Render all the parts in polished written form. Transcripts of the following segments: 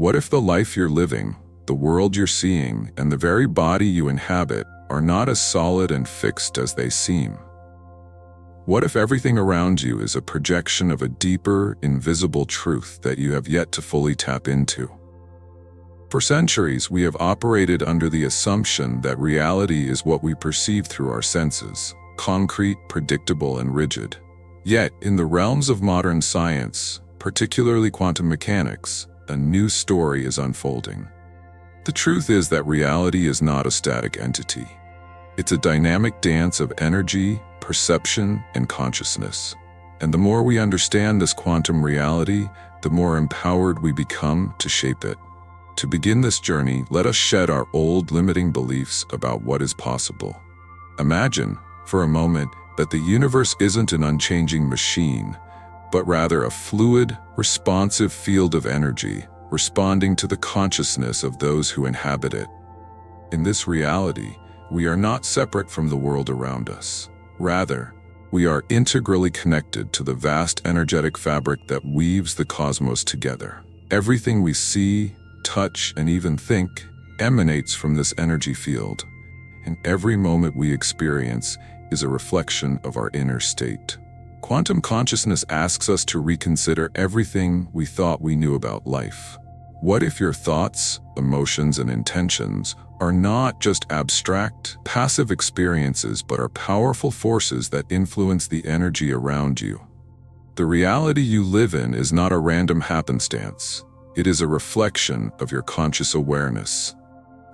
What if the life you're living, the world you're seeing, and the very body you inhabit are not as solid and fixed as they seem? What if everything around you is a projection of a deeper, invisible truth that you have yet to fully tap into? For centuries, we have operated under the assumption that reality is what we perceive through our senses, concrete, predictable, and rigid. Yet, in the realms of modern science, particularly quantum mechanics, a new story is unfolding. The truth is that reality is not a static entity. It's a dynamic dance of energy, perception, and consciousness. And the more we understand this quantum reality, the more empowered we become to shape it. To begin this journey, let us shed our old limiting beliefs about what is possible. Imagine, for a moment, that the universe isn't an unchanging machine, but rather a fluid, responsive field of energy, responding to the consciousness of those who inhabit it. In this reality, we are not separate from the world around us. Rather, we are integrally connected to the vast energetic fabric that weaves the cosmos together. Everything we see, touch, and even think emanates from this energy field, and every moment we experience is a reflection of our inner state. Quantum consciousness asks us to reconsider everything we thought we knew about life. What if your thoughts, emotions, and intentions are not just abstract, passive experiences, but are powerful forces that influence the energy around you? The reality you live in is not a random happenstance. It is a reflection of your conscious awareness.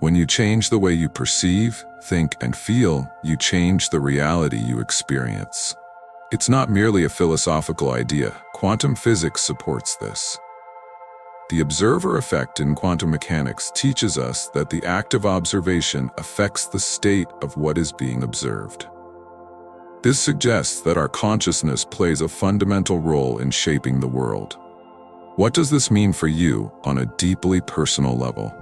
When you change the way you perceive, think, and feel, you change the reality you experience. It's not merely a philosophical idea. Quantum physics supports this. The observer effect in quantum mechanics teaches us that the act of observation affects the state of what is being observed. This suggests that our consciousness plays a fundamental role in shaping the world. What does this mean for you on a deeply personal level?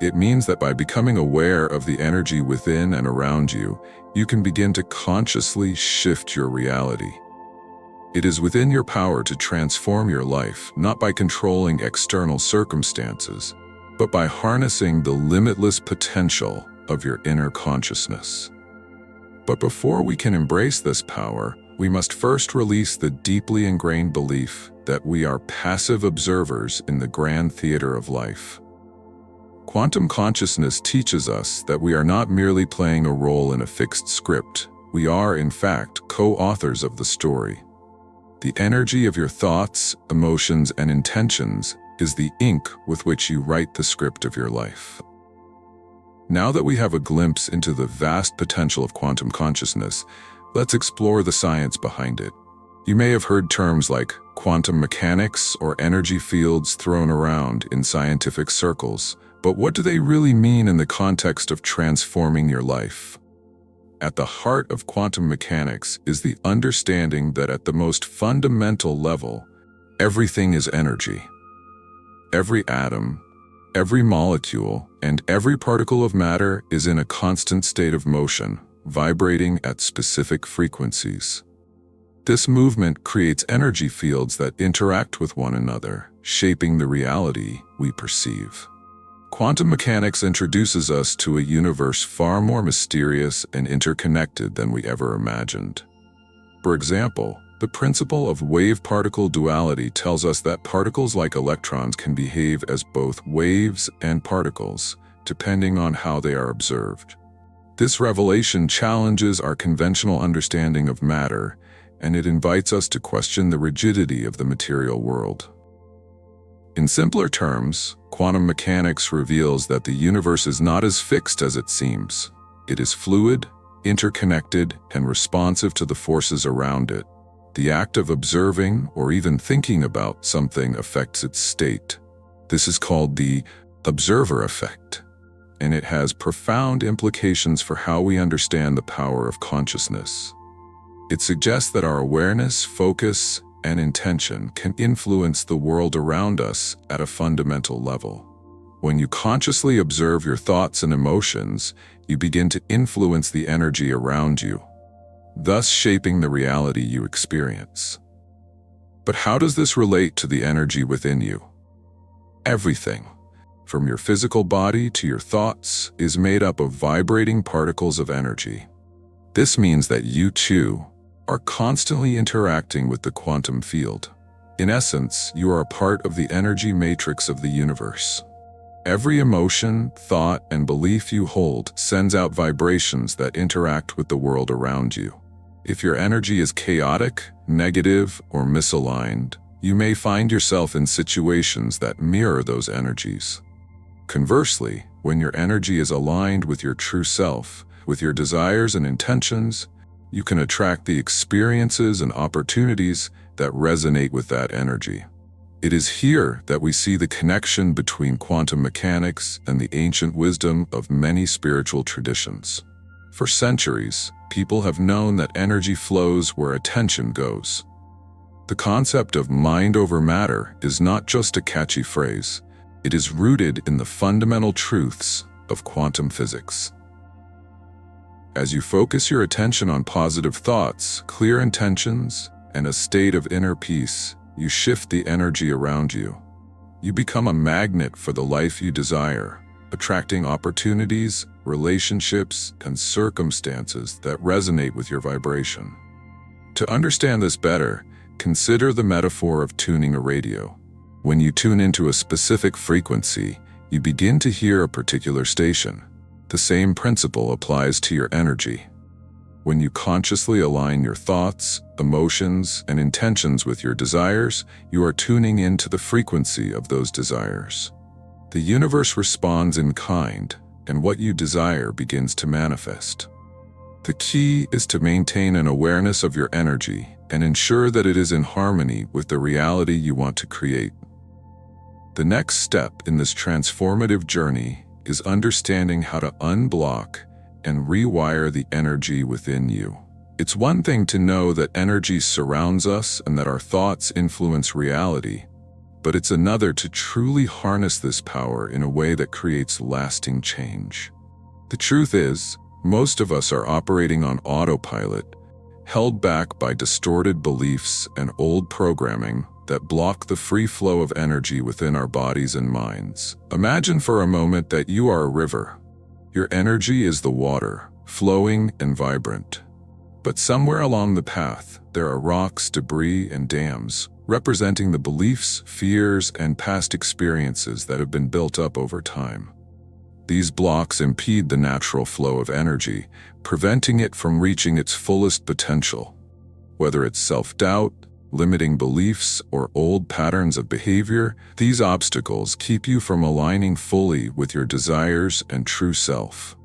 It means that by becoming aware of the energy within and around you, you can begin to consciously shift your reality. It is within your power to transform your life, not by controlling external circumstances, but by harnessing the limitless potential of your inner consciousness. But before we can embrace this power, we must first release the deeply ingrained belief that we are passive observers in the grand theater of life. Quantum consciousness teaches us that we are not merely playing a role in a fixed script. We are, in fact, co-authors of the story. The energy of your thoughts, emotions, and intentions is the ink with which you write the script of your life. Now that we have a glimpse into the vast potential of quantum consciousness, let's explore the science behind it. You may have heard terms like quantum mechanics or energy fields thrown around in scientific circles, but what do they really mean in the context of transforming your life? At the heart of quantum mechanics is the understanding that at the most fundamental level, everything is energy. Every atom, every molecule, and every particle of matter is in a constant state of motion, vibrating at specific frequencies. This movement creates energy fields that interact with one another, shaping the reality we perceive. Quantum mechanics introduces us to a universe far more mysterious and interconnected than we ever imagined. For example, the principle of wave-particle duality tells us that particles like electrons can behave as both waves and particles, depending on how they are observed. This revelation challenges our conventional understanding of matter, and it invites us to question the rigidity of the material world. In simpler terms, quantum mechanics reveals that the universe is not as fixed as it seems. It is fluid, interconnected, and responsive to the forces around it. The act of observing or even thinking about something affects its state. This is called the observer effect, and it has profound implications for how we understand the power of consciousness. It suggests that our awareness, focus, and intention can influence the world around us at a fundamental level. When you consciously observe your thoughts and emotions, you begin to influence the energy around you, thus shaping the reality you experience. But how does this relate to the energy within you? Everything, from your physical body to your thoughts, is made up of vibrating particles of energy. This means that you, too, are constantly interacting with the quantum field. In essence, you are a part of the energy matrix of the universe. Every emotion, thought, and belief you hold sends out vibrations that interact with the world around you. If your energy is chaotic, negative, or misaligned, you may find yourself in situations that mirror those energies. Conversely, when your energy is aligned with your true self, with your desires and intentions, you can attract the experiences and opportunities that resonate with that energy. It is here that we see the connection between quantum mechanics and the ancient wisdom of many spiritual traditions. For centuries, people have known that energy flows where attention goes. The concept of mind over matter is not just a catchy phrase. It is rooted in the fundamental truths of quantum physics. As you focus your attention on positive thoughts, clear intentions, and a state of inner peace, you shift the energy around you. You become a magnet for the life you desire, attracting opportunities, relationships, and circumstances that resonate with your vibration. To understand this better, consider the metaphor of tuning a radio. When you tune into a specific frequency, you begin to hear a particular station. The same principle applies to your energy. When you consciously align your thoughts, emotions, and intentions with your desires, you are tuning into the frequency of those desires. The universe responds in kind, and what you desire begins to manifest. The key is to maintain an awareness of your energy and ensure that it is in harmony with the reality you want to create. The next step in this transformative journey is understanding how to unblock and rewire the energy within you. It's one thing to know that energy surrounds us and that our thoughts influence reality, but it's another to truly harness this power in a way that creates lasting change. The truth is, most of us are operating on autopilot, held back by distorted beliefs and old programming that block the free flow of energy within our bodies and minds. Imagine for a moment that you are a river. Your energy is the water, flowing and vibrant. But somewhere along the path, there are rocks, debris, and dams, representing the beliefs, fears, and past experiences that have been built up over time. These blocks impede the natural flow of energy, preventing it from reaching its fullest potential. Whether it's self-doubt, limiting beliefs, or old patterns of behavior, these obstacles keep you from aligning fully with your desires and true self.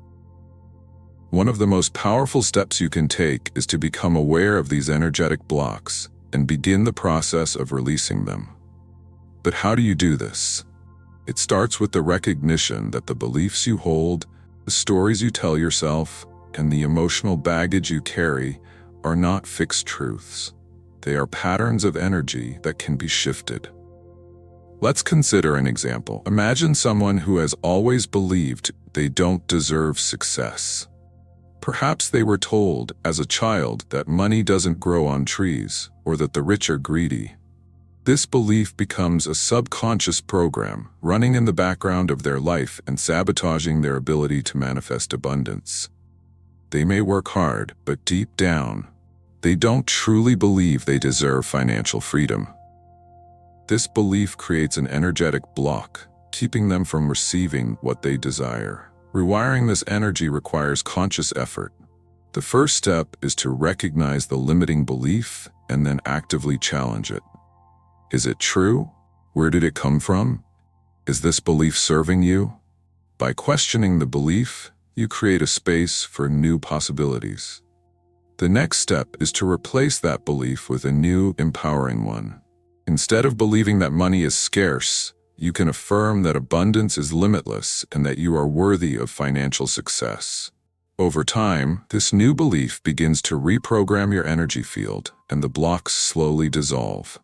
One of the most powerful steps you can take is to become aware of these energetic blocks and begin the process of releasing them. But how do you do this? It starts with the recognition that the beliefs you hold, the stories you tell yourself, and the emotional baggage you carry are not fixed truths. They are patterns of energy that can be shifted. Let's consider an example. Imagine someone who has always believed they don't deserve success. Perhaps they were told as a child that money doesn't grow on trees, or that the rich are greedy. This belief becomes a subconscious program running in the background of their life and sabotaging their ability to manifest abundance. They may work hard, but deep down, they don't truly believe they deserve financial freedom. This belief creates an energetic block, keeping them from receiving what they desire. Rewiring this energy requires conscious effort. The first step is to recognize the limiting belief and then actively challenge it. Is it true? Where did it come from? Is this belief serving you? By questioning the belief, you create a space for new possibilities. The next step is to replace that belief with a new, empowering one. Instead of believing that money is scarce, you can affirm that abundance is limitless and that you are worthy of financial success. Over time, this new belief begins to reprogram your energy field, and the blocks slowly dissolve.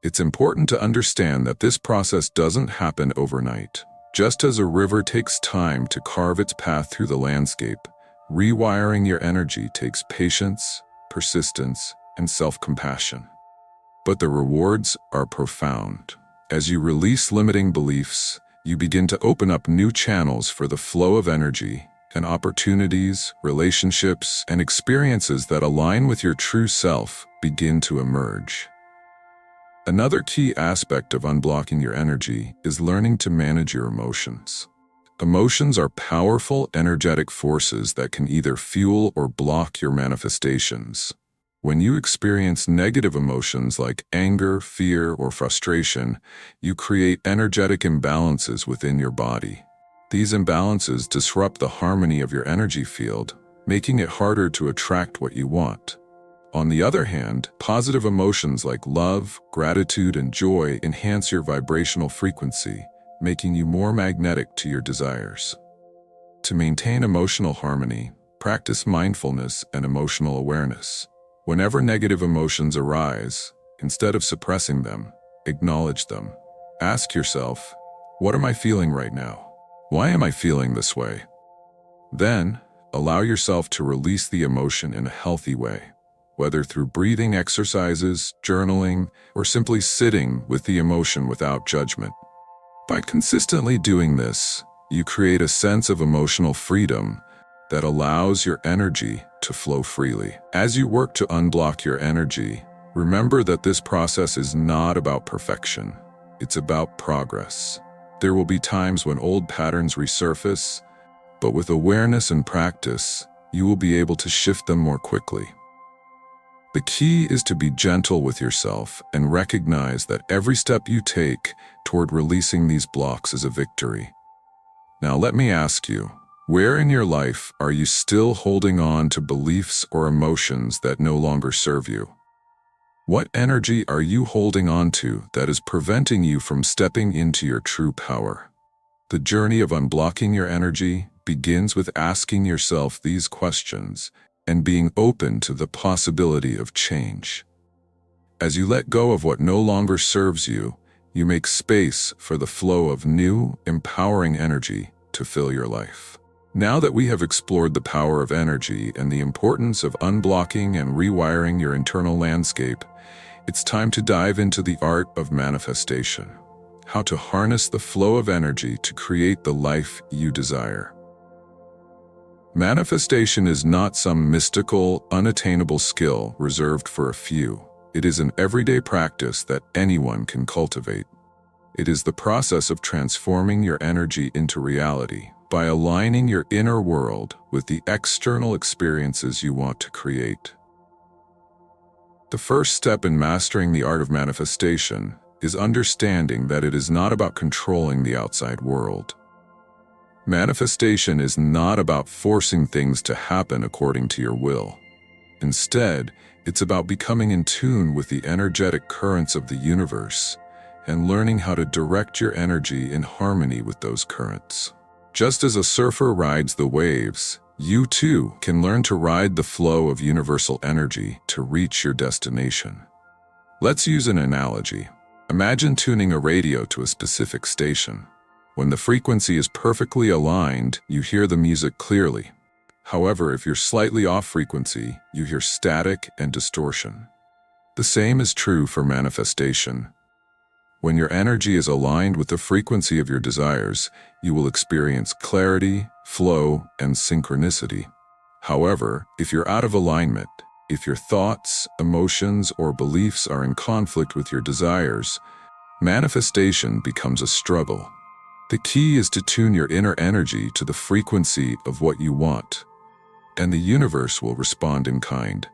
It's important to understand that this process doesn't happen overnight. Just as a river takes time to carve its path through the landscape, rewiring your energy takes patience, persistence, and self-compassion. But the rewards are profound. As you release limiting beliefs, you begin to open up new channels for the flow of energy, and opportunities, relationships, and experiences that align with your true self begin to emerge. Another key aspect of unblocking your energy is learning to manage your emotions. Emotions are powerful, energetic forces that can either fuel or block your manifestations. When you experience negative emotions like anger, fear, or frustration, you create energetic imbalances within your body. These imbalances disrupt the harmony of your energy field, making it harder to attract what you want. On the other hand, positive emotions like love, gratitude, and joy enhance your vibrational frequency, making you more magnetic to your desires. To maintain emotional harmony, practice mindfulness and emotional awareness. Whenever negative emotions arise, instead of suppressing them, acknowledge them. Ask yourself, what am I feeling right now? Why am I feeling this way? Then, allow yourself to release the emotion in a healthy way, whether through breathing exercises, journaling, or simply sitting with the emotion without judgment. By consistently doing this, you create a sense of emotional freedom that allows your energy to flow freely. As you work to unblock your energy, remember that this process is not about perfection. It's about progress. There will be times when old patterns resurface, but with awareness and practice, you will be able to shift them more quickly. The key is to be gentle with yourself and recognize that every step you take toward releasing these blocks is a victory. Now let me ask you, where in your life are you still holding on to beliefs or emotions that no longer serve you? What energy are you holding on to that is preventing you from stepping into your true power? The journey of unblocking your energy begins with asking yourself these questions and being open to the possibility of change. As you let go of what no longer serves you, you make space for the flow of new, empowering energy to fill your life. Now that we have explored the power of energy and the importance of unblocking and rewiring your internal landscape, it's time to dive into the art of manifestation. How to harness the flow of energy to create the life you desire. Manifestation is not some mystical, unattainable skill reserved for a few. It is an everyday practice that anyone can cultivate. It is the process of transforming your energy into reality by aligning your inner world with the external experiences you want to create. The first step in mastering the art of manifestation is understanding that it is not about controlling the outside world. Manifestation is not about forcing things to happen according to your will. Instead, it's about becoming in tune with the energetic currents of the universe and learning how to direct your energy in harmony with those currents. Just as a surfer rides the waves, you too can learn to ride the flow of universal energy to reach your destination. Let's use an analogy. Imagine tuning a radio to a specific station. When the frequency is perfectly aligned, you hear the music clearly. However, if you're slightly off frequency, you hear static and distortion. The same is true for manifestation. When your energy is aligned with the frequency of your desires, you will experience clarity, flow, and synchronicity. However, if you're out of alignment, if your thoughts, emotions, or beliefs are in conflict with your desires, manifestation becomes a struggle. The key is to tune your inner energy to the frequency of what you want, and the universe will respond in kind.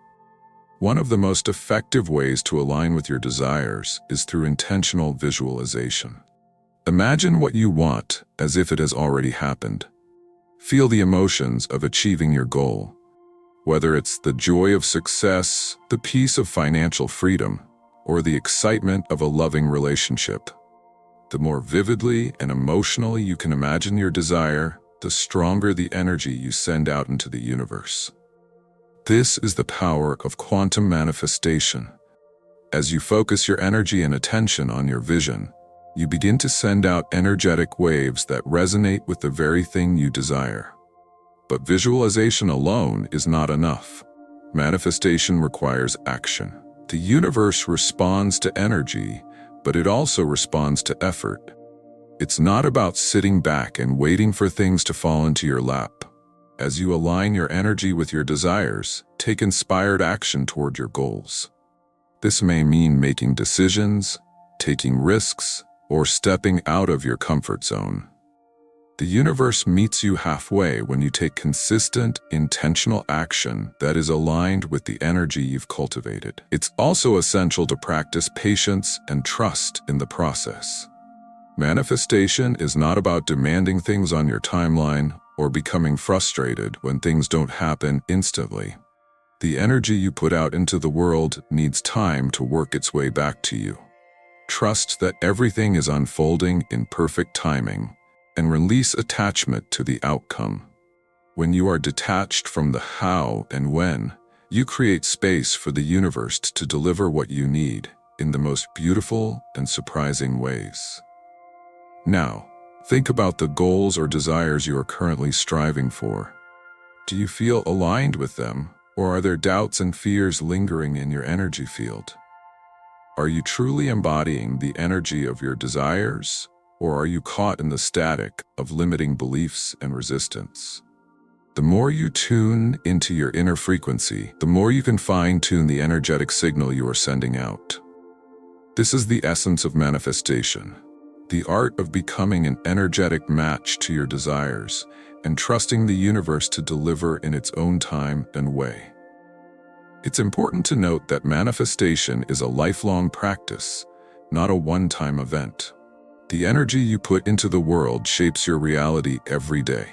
One of the most effective ways to align with your desires is through intentional visualization. Imagine what you want as if it has already happened. Feel the emotions of achieving your goal, whether it's the joy of success, the peace of financial freedom, or the excitement of a loving relationship. The more vividly and emotionally you can imagine your desire, the stronger the energy you send out into the universe. This is the power of quantum manifestation. As you focus your energy and attention on your vision, you begin to send out energetic waves that resonate with the very thing you desire. But visualization alone is not enough. Manifestation requires action. The universe responds to energy but it also responds to effort. It's not about sitting back and waiting for things to fall into your lap. As you align your energy with your desires, take inspired action toward your goals. This may mean making decisions, taking risks, or stepping out of your comfort zone. The universe meets you halfway when you take consistent, intentional action that is aligned with the energy you've cultivated. It's also essential to practice patience and trust in the process. Manifestation is not about demanding things on your timeline or becoming frustrated when things don't happen instantly. The energy you put out into the world needs time to work its way back to you. Trust that everything is unfolding in perfect timing, and release attachment to the outcome. When you are detached from the how and when, you create space for the universe to deliver what you need in the most beautiful and surprising ways. Now, think about the goals or desires you are currently striving for. Do you feel aligned with them, or are there doubts and fears lingering in your energy field? Are you truly embodying the energy of your desires, or are you caught in the static of limiting beliefs and resistance? The more you tune into your inner frequency, the more you can fine-tune the energetic signal you are sending out. This is the essence of manifestation, the art of becoming an energetic match to your desires and trusting the universe to deliver in its own time and way. It's important to note that manifestation is a lifelong practice, not a one-time event. The energy you put into the world shapes your reality every day.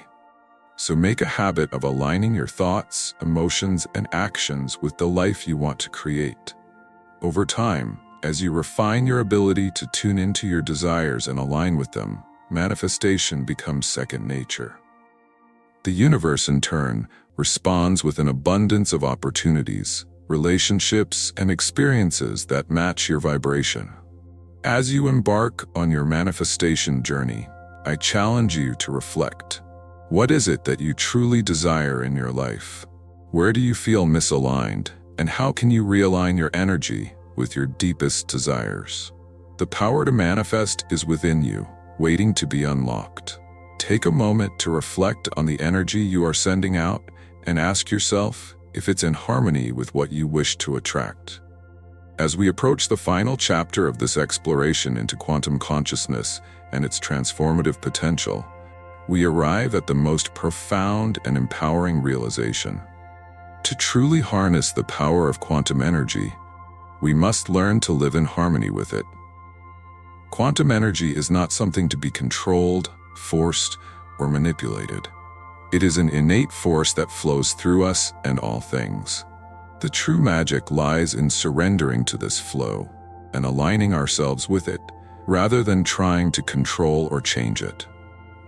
So make a habit of aligning your thoughts, emotions, and actions with the life you want to create. Over time, as you refine your ability to tune into your desires and align with them, manifestation becomes second nature. The universe, in turn, responds with an abundance of opportunities, relationships, and experiences that match your vibration. As you embark on your manifestation journey, I challenge you to reflect. What is it that you truly desire in your life? Where do you feel misaligned, and how can you realign your energy with your deepest desires? The power to manifest is within you, waiting to be unlocked. Take a moment to reflect on the energy you are sending out and ask yourself if it's in harmony with what you wish to attract. As we approach the final chapter of this exploration into quantum consciousness and its transformative potential, we arrive at the most profound and empowering realization. To truly harness the power of quantum energy, we must learn to live in harmony with it. Quantum energy is not something to be controlled, forced, or manipulated. It is an innate force that flows through us and all things. The true magic lies in surrendering to this flow and aligning ourselves with it, rather than trying to control or change it.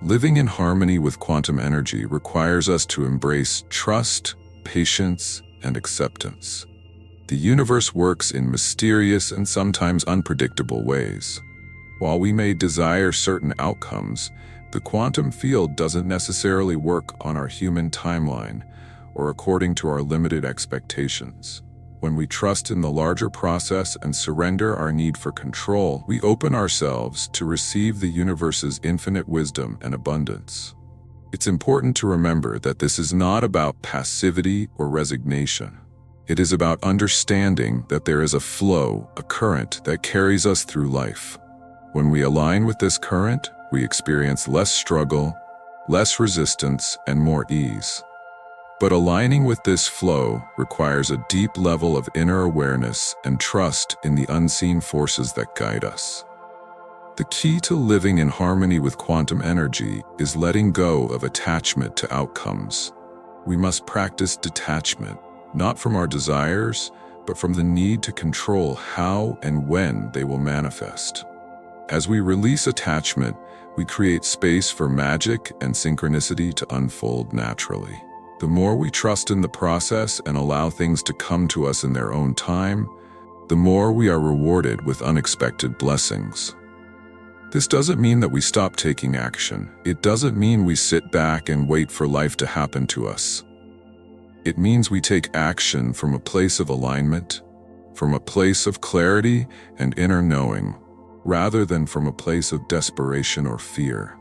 Living in harmony with quantum energy requires us to embrace trust, patience, and acceptance. The universe works in mysterious and sometimes unpredictable ways. While we may desire certain outcomes, the quantum field doesn't necessarily work on our human timeline or according to our limited expectations. When we trust in the larger process and surrender our need for control, we open ourselves to receive the universe's infinite wisdom and abundance. It's important to remember that this is not about passivity or resignation. It is about understanding that there is a flow, a current that carries us through life. When we align with this current, we experience less struggle, less resistance, and more ease. But aligning with this flow requires a deep level of inner awareness and trust in the unseen forces that guide us. The key to living in harmony with quantum energy is letting go of attachment to outcomes. We must practice detachment, not from our desires, but from the need to control how and when they will manifest. As we release attachment, we create space for magic and synchronicity to unfold naturally. The more we trust in the process and allow things to come to us in their own time, the more we are rewarded with unexpected blessings. This doesn't mean that we stop taking action. It doesn't mean we sit back and wait for life to happen to us. It means we take action from a place of alignment, from a place of clarity and inner knowing. rather than from a place of desperation or fear.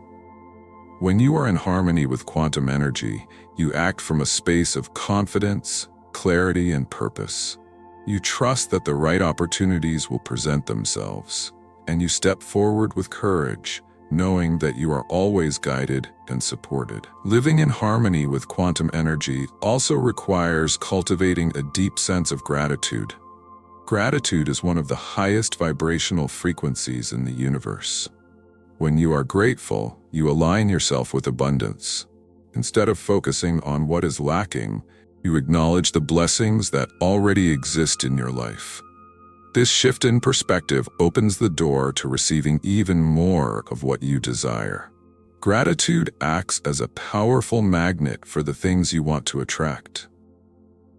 When you are in harmony with quantum energy, you act from a space of confidence, clarity, and purpose. You trust that the right opportunities will present themselves, and you step forward with courage, knowing that you are always guided and supported. Living in harmony with quantum energy also requires cultivating a deep sense of gratitude. Gratitude is one of the highest vibrational frequencies in the universe. When you are grateful, you align yourself with abundance. Instead of focusing on what is lacking, you acknowledge the blessings that already exist in your life. This shift in perspective opens the door to receiving even more of what you desire. Gratitude acts as a powerful magnet for the things you want to attract.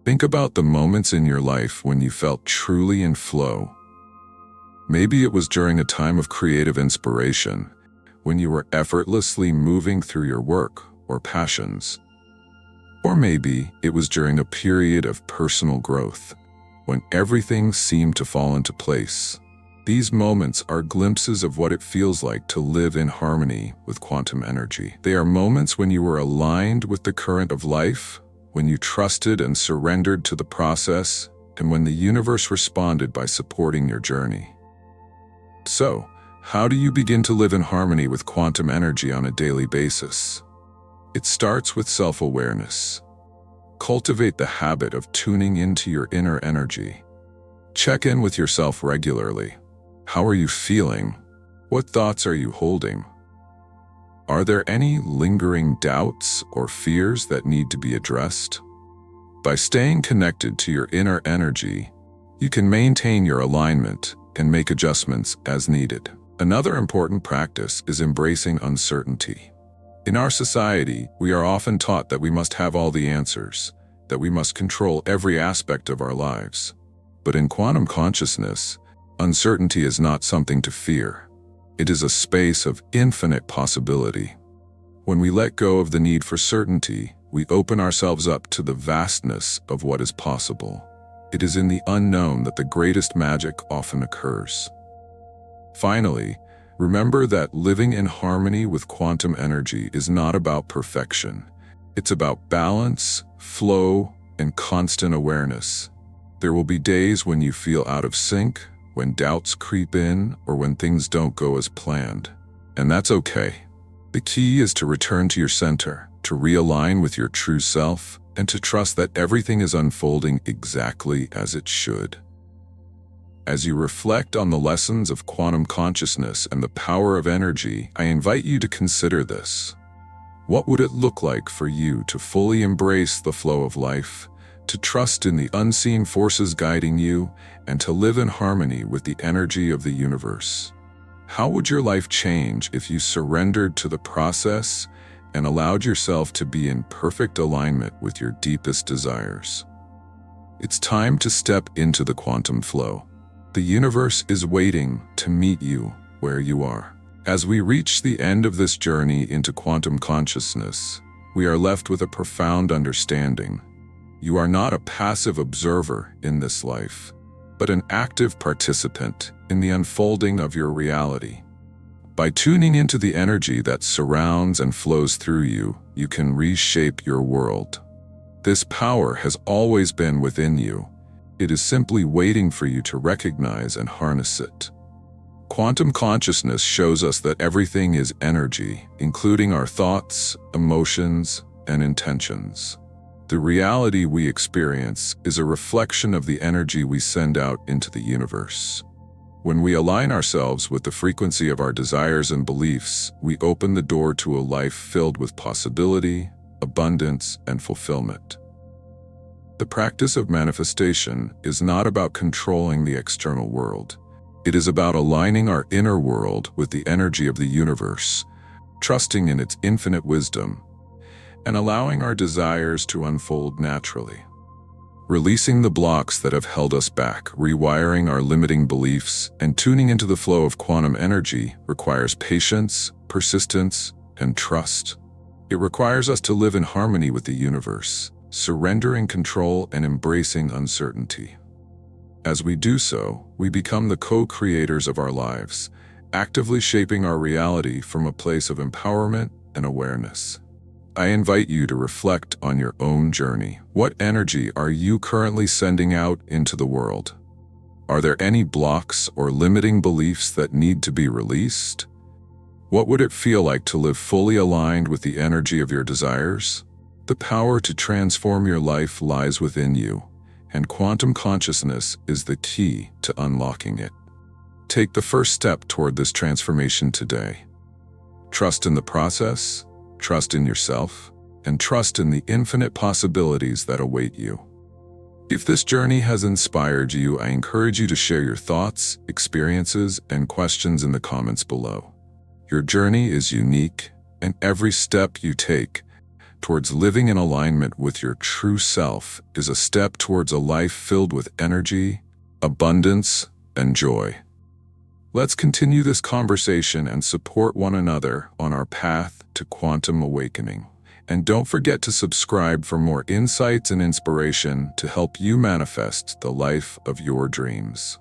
Think about the moments in your life when you felt truly in flow. Maybe it was during a time of creative inspiration, when you were effortlessly moving through your work or passions. Or maybe it was during a period of personal growth, when everything seemed to fall into place. These moments are glimpses of what it feels like to live in harmony with quantum energy. They are moments when you were aligned with the current of life, when you trusted and surrendered to the process, and when the universe responded by supporting your journey. So, how do you begin to live in harmony with quantum energy on a daily basis? It starts with self-awareness. Cultivate the habit of tuning into your inner energy. Check in with yourself regularly. How are you feeling? What thoughts are you holding? Are there any lingering doubts or fears that need to be addressed? By staying connected to your inner energy, you can maintain your alignment and make adjustments as needed. Another important practice is embracing uncertainty. In our society, we are often taught that we must have all the answers, that we must control every aspect of our lives. But in quantum consciousness, uncertainty is not something to fear. It is a space of infinite possibility. When we let go of the need for certainty, we open ourselves up to the vastness of what is possible. It is in the unknown that the greatest magic often occurs. Finally, remember that living in harmony with quantum energy is not about perfection. It's about balance, flow, and constant awareness. There will be days when you feel out of sync, when doubts creep in, or when things don't go as planned. And that's okay. The key is to return to your center, to realign with your true self, and to trust that everything is unfolding exactly as it should. As you reflect on the lessons of quantum consciousness and the power of energy, I invite you to consider this. What would it look like for you to fully embrace the flow of life, to trust in the unseen forces guiding you, and to live in harmony with the energy of the universe? How would your life change if you surrendered to the process and allowed yourself to be in perfect alignment with your deepest desires? It's time to step into the quantum flow. The universe is waiting to meet you where you are. As we reach the end of this journey into quantum consciousness, we are left with a profound understanding. You are not a passive observer in this life, but an active participant in the unfolding of your reality. By tuning into the energy that surrounds and flows through you, you can reshape your world. This power has always been within you. It is simply waiting for you to recognize and harness it. Quantum consciousness shows us that everything is energy, including our thoughts, emotions, and intentions. The reality we experience is a reflection of the energy we send out into the universe. When we align ourselves with the frequency of our desires and beliefs, we open the door to a life filled with possibility, abundance, and fulfillment. The practice of manifestation is not about controlling the external world. It is about aligning our inner world with the energy of the universe, trusting in its infinite wisdom, and allowing our desires to unfold naturally. Releasing the blocks that have held us back, rewiring our limiting beliefs, and tuning into the flow of quantum energy requires patience, persistence, and trust. It requires us to live in harmony with the universe, surrendering control and embracing uncertainty. As we do so, we become the co-creators of our lives, actively shaping our reality from a place of empowerment and awareness. I invite you to reflect on your own journey. What energy are you currently sending out into the world? Are there any blocks or limiting beliefs that need to be released? What would it feel like to live fully aligned with the energy of your desires? The power to transform your life lies within you, and quantum consciousness is the key to unlocking it. Take the first step toward this transformation today. Trust in the process, trust in yourself, and trust in the infinite possibilities that await you. If this journey has inspired you, I encourage you to share your thoughts, experiences, and questions in the comments below. Your journey is unique, and every step you take towards living in alignment with your true self is a step towards a life filled with energy, abundance, and joy. Let's continue this conversation and support one another on our path to quantum awakening. And don't forget to subscribe for more insights and inspiration to help you manifest the life of your dreams.